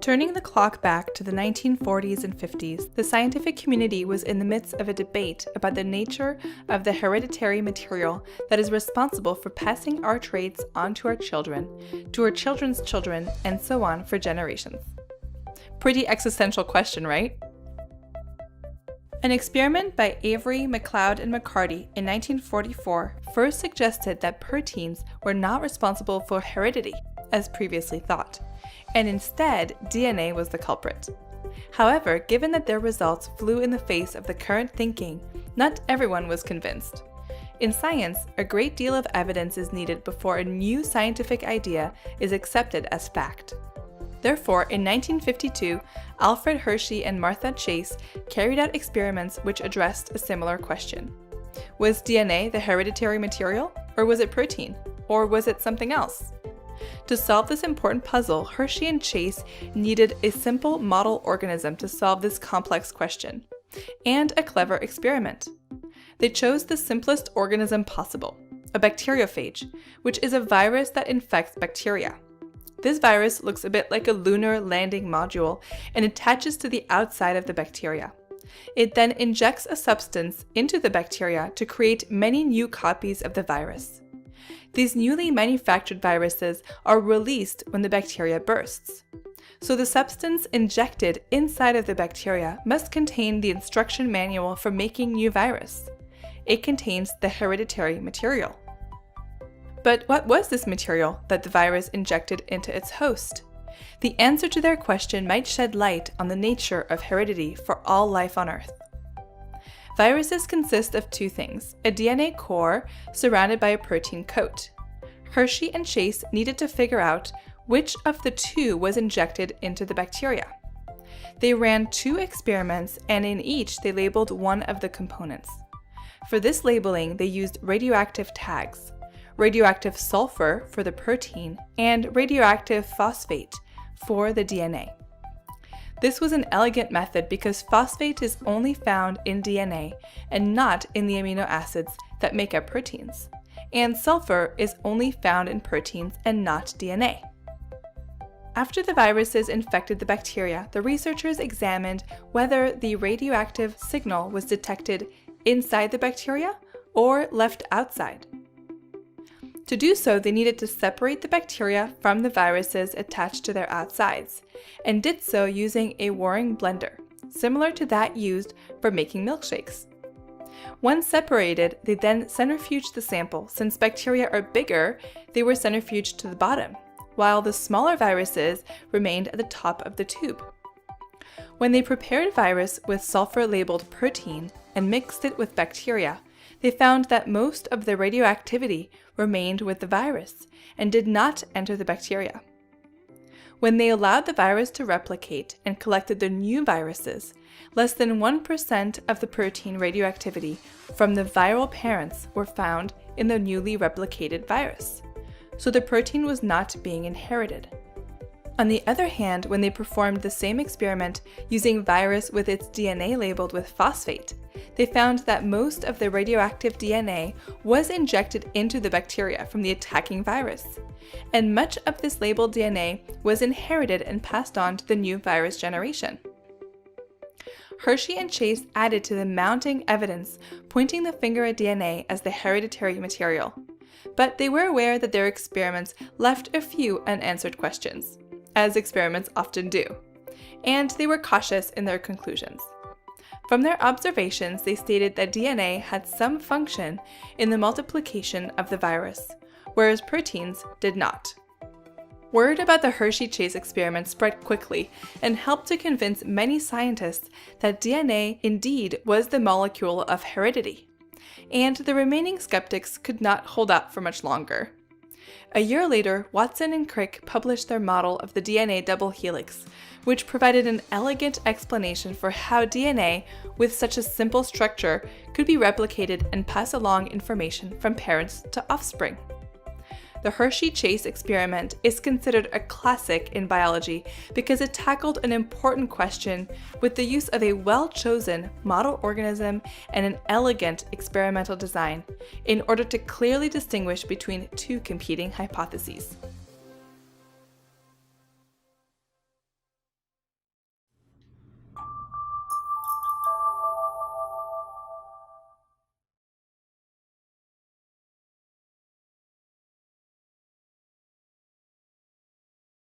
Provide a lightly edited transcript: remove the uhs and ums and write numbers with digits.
Turning the clock back to the 1940s and 50s, the scientific community was in the midst of a debate about the nature of the hereditary material that is responsible for passing our traits on to our children, to our children's children, and so on for generations. Pretty existential question, right? An experiment by Avery, MacLeod, and McCarty in 1944 first suggested that proteins were not responsible for heredity, as previously thought, and instead DNA was the culprit. However, given that their results flew in the face of the current thinking, not everyone was convinced. In science, a great deal of evidence is needed before a new scientific idea is accepted as fact. Therefore, in 1952, Alfred, Hershey, and Martha Chase carried out experiments which addressed a similar question. Was DNA the hereditary material, or was it protein, or was it something else? To solve this important puzzle, Hershey and Chase needed a simple model organism to solve this complex question, and a clever experiment. They chose the simplest organism possible, a bacteriophage, which is a virus that infects bacteria. This virus looks a bit like a lunar landing module and attaches to the outside of the bacteria. It then injects a substance into the bacteria to create many new copies of the virus. These newly manufactured viruses are released when the bacteria bursts. So the substance injected inside of the bacteria must contain the instruction manual for making new virus. It contains the hereditary material. But what was this material that the virus injected into its host? The answer to their question might shed light on the nature of heredity for all life on Earth. Viruses consist of two things: a DNA core surrounded by a protein coat. Hershey and Chase needed to figure out which of the two was injected into the bacteria. They ran 2 experiments, and in each they labeled one of the components. For this labeling, they used radioactive tags: radioactive sulfur for the protein and radioactive phosphate for the DNA. This was an elegant method because phosphate is only found in DNA and not in the amino acids that make up proteins, and sulfur is only found in proteins and not DNA. After the viruses infected the bacteria, the researchers examined whether the radioactive signal was detected inside the bacteria or left outside. To do so, they needed to separate the bacteria from the viruses attached to their outsides, and did so using a Waring blender, similar to that used for making milkshakes. Once separated, they then centrifuged the sample. Since bacteria are bigger, they were centrifuged to the bottom, while the smaller viruses remained at the top of the tube. When they prepared virus with sulfur-labeled protein and mixed it with bacteria, they found that most of the radioactivity remained with the virus and did not enter the bacteria. When they allowed the virus to replicate and collected the new viruses, less than 1% of the protein radioactivity from the viral parents were found in the newly replicated virus, so the protein was not being inherited. On the other hand, when they performed the same experiment using virus with its DNA labeled with phosphate, they found that most of the radioactive DNA was injected into the bacteria from the attacking virus, and much of this labeled DNA was inherited and passed on to the new virus generation. Hershey and Chase added to the mounting evidence, pointing the finger at DNA as the hereditary material, but they were aware that their experiments left a few unanswered questions, as experiments often do, and they were cautious in their conclusions. From their observations, they stated that DNA had some function in the multiplication of the virus, whereas proteins did not. Word about the Hershey-Chase experiment spread quickly and helped to convince many scientists that DNA indeed was the molecule of heredity, and the remaining skeptics could not hold out for much longer. A year later, Watson and Crick published their model of the DNA double helix, which provided an elegant explanation for how DNA, with such a simple structure, could be replicated and pass along information from parents to offspring. The Hershey-Chase experiment is considered a classic in biology because it tackled an important question with the use of a well-chosen model organism and an elegant experimental design in order to clearly distinguish between 2 competing hypotheses.